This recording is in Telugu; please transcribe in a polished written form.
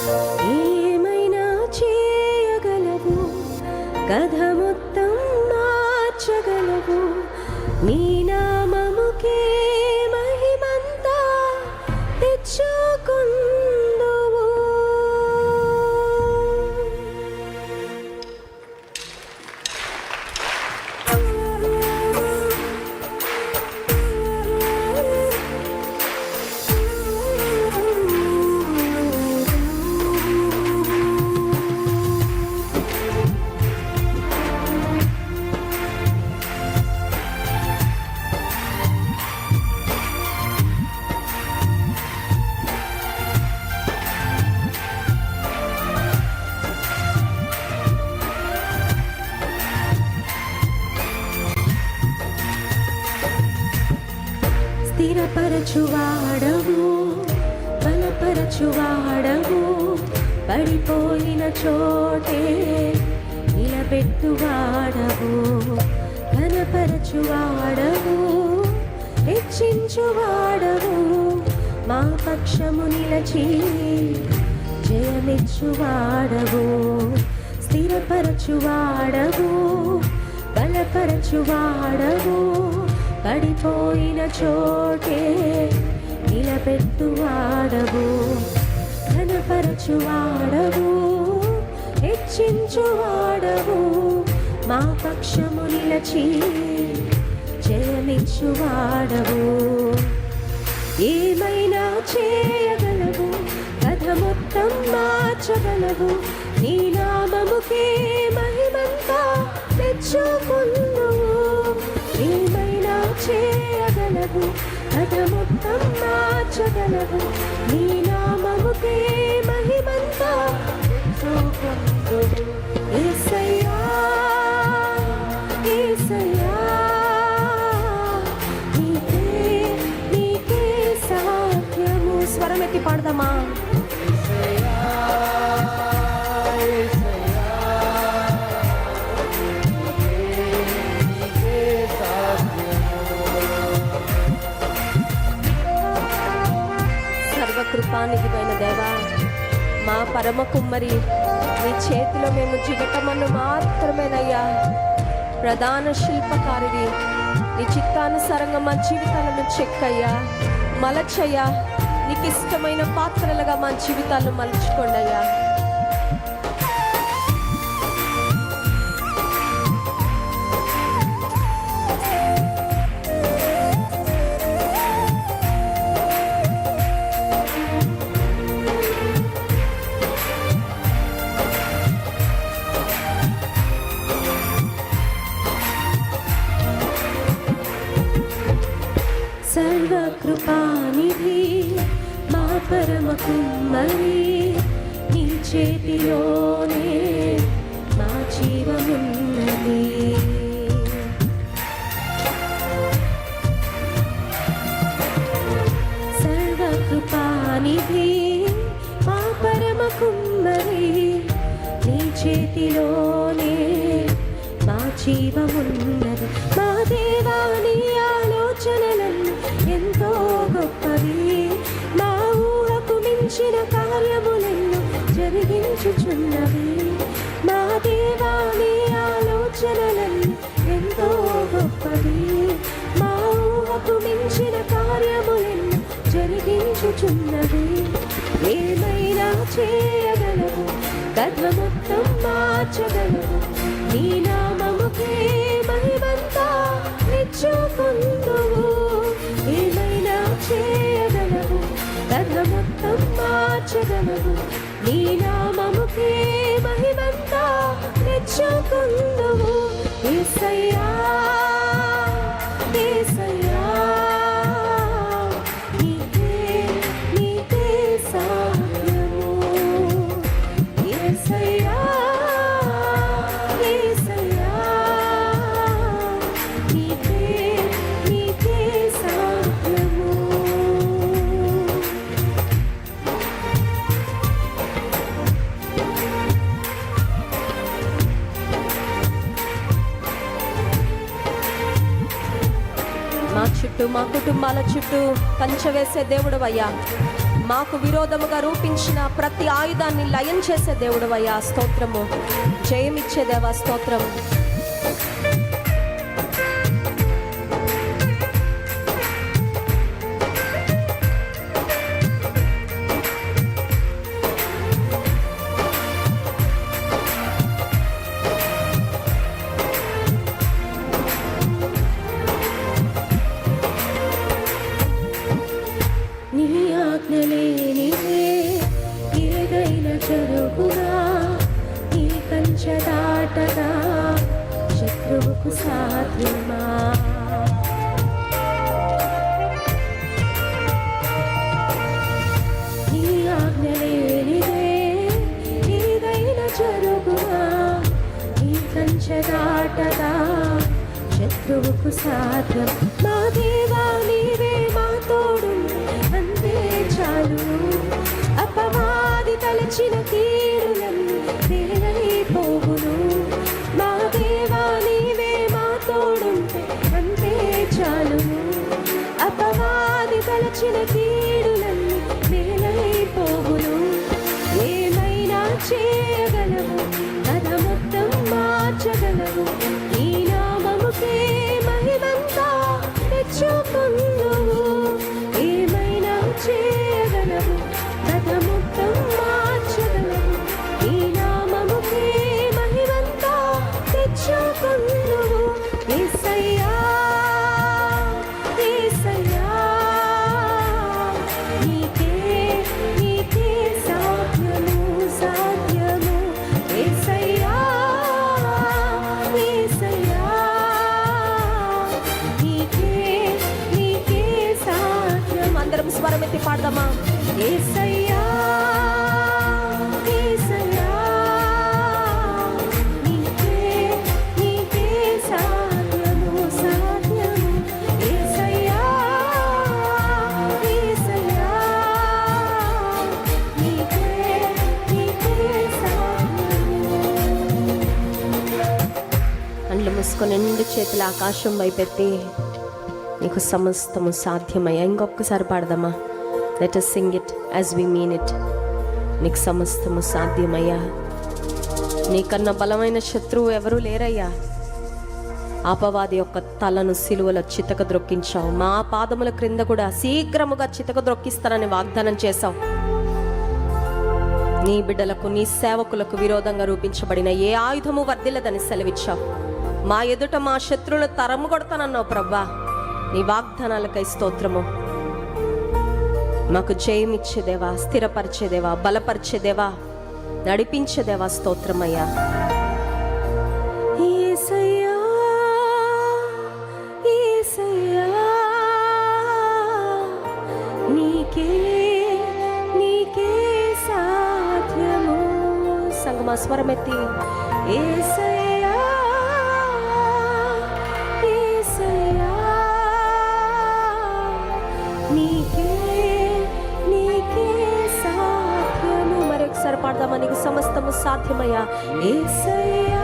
ఏమైనా చేయగలవు, కథ మొత్తం మార్చగలవు. నీ నామముకే మహిమంతా తెచ్చుకుందువు. స్థిరపరచువాడవు, బలపరచువాడవు, పడిపోయిన చోటే నిలబెట్టువాడవు. ఘనపరచువాడవు, హెచ్చించువాడవు, మా పక్షము నిలచి జయమిచ్చువాడవు. స్థిరపరచువాడవు, బలపరచువాడవు, పడిపోయిన చోటే నిలబెట్టువాడవు. ఘనపరచువాడవు, హెచ్చించువాడవు, మా పక్షము నిలచి జయమిచ్చువాడవు. ఏమైనా చేయగలవు, కథ మొత్తం మార్చగలవు. నీ నామముకే మహిమంతా తెచ్చుకుందువు. ఏమైనా చేయగలవు, కథ మొత్తం మార్చగలవు. నీ నామముకే మహిమంతా తెచ్చుకుందువు. యేసయ్యా, యేసయ్యా, నీకే సాధ్యము. స్వరమెత్తి పాడదామా? కృపానిధిపైన దేవా, మా పరమ కుమ్మరి, నీ చేతిలో మేము జిగటమన్ను మాత్రమేనయ్యా. ప్రధాన శిల్పకారివి, నీ చిత్తానుసారంగా మా జీవితాలను చెక్కయ్యా, మలచయ్యా. నీకు ఇష్టమైన పాత్రలుగా మా జీవితాలను మలుచుకోండి అయ్యా. సర్వకృపానిధి, మా పరమ కుమ్మరి, నీ చేతిలోనే మా జీవమున్నది. సర్వకృపానిధి, మా పరమ కుమ్మరి, నీ చేతిలోనే మా జీవమున్నది. మా దేవా, నీ ఆలోచనలను ఎంతో గొప్పవి, మా ఊహకు మించిన కార్యములను జరిగించుచున్నవి. మా దేవా, నీ ఆలోచనలను ఎంతో గొప్పవి, మా ఊహకు మించిన కార్యములను జరిగించుచున్నవి. ఏమైనా చేయగలవు, కథ మొత్తం మార్చగలవు. నీ నామముకే మహిమంతా తెచ్చుకుందువు. ఏమైనా చేయగలవు, కథ మొత్తం మార్చగలవు. నీ నామముకే మహిమంతా తెచ్చుకుందువు. యేసయ్యా, యేసయ్యా, నీకే సాధ్యము. యేసయ్యా, యేసయ్యా, నీకే సాధ్యము. మా చుట్టూ, మా కుటుంబాల చుట్టూ కంచె వేసే దేవుడు అయ్యా. మాకు విరోధముగా రూపించిన ప్రతి ఆయుధాన్ని లయం చేసే దేవుడవయ్యా స్తోత్రము. జయమిచ్చే దేవా స్తోత్రం. నీ ఆజ్ఞలేనిదే ఏదైనా జరుగునా, నీ కంచె దాటగా శత్రువుకు సాధ్యమా? నీ ఆజ్ఞలేనిదే ఏదైనా జరుగునా, నీ కంచె దాటగా శత్రువుకు సాధ్యం. మా దేవా నీవే మా తోడు, అంతే చాలు. అపవాది తలచిన కీడులన్నీ వేలైపోవును. మా దేవా నీవే మా తోడుంటే అంతే చాలు. అపవాది తలచిన కీడులన్నీ వేలైపోవును. ఏమైనా చేయగలవు, కథ మొత్తం మార్చగలవు. ఈ నామముకే మహిమంతా తెచ్చుకుందువు. ఏమైనా చేయగలవు, కథ మొత్తం మార్చగలవు. ఈ నామముకే మహిమంతా తెచ్చుకుందువు. యేసయ్యా యేసయ్యా, నీకే నీకే సాధ్యము సాధ్యము. యేసయ్యా యేసయ్యా, నీకే నీకే సాధ్యం. అందరం స్వరమెత్తి పాడదామా? యేసయ్యా యేసయ్యా, నీకే నీకే సాధ్యము సాధ్యము. యేసయ్యా యేసయ్యా, నీకే నీకే సాధ్యము. కళ్ళు మూసుకొని నిండు చేతుల ఆకాశం వైపెత్తి నీకు సమస్తము సాధ్యమయ్యా. ఇంకొకసారి పాడదామా? Let us sing it as we mean it. నీకు సమస్తము సాధ్యమయ్యా. నీకన్నా బలమైన శత్రువు ఎవరూ లేరయ్యా. అపవాది యొక్క తలను సిలువలో చితక ద్రొక్కించావు. మా పాదముల క్రింద కూడా శీఘ్రముగా చితక ద్రొక్కిస్తానని వాగ్దానం చేశావు. నీ బిడ్డలకు నీ సేవకులకు విరోధంగా రూపించబడిన ఏ ఆయుధము వర్ధిల్లదని సెలవిచ్చావు. మా ఎదుట మా శత్రువులను తరము కొడతానన్నావు ప్రభా. నీ వాగ్దానాలకై స్తోత్రము. మాకు జయమిచ్చేదేవా, స్థిరపరిచేదేవా, బలపరిచేదేవా, నడిపించేదేవా స్తోత్రమయ్యా. యేసయ్యా యేసయ్యా, నీకే నీకే సాధ్యము. సంగమా స్వరమెత్తి యేసయ్యా యేసయ్యా, నీకే నీకే సాధ్యము. మరొకసారి పాడదామా? నీకు సమస్తము సాధ్యమయ్యా. యేసయ్యా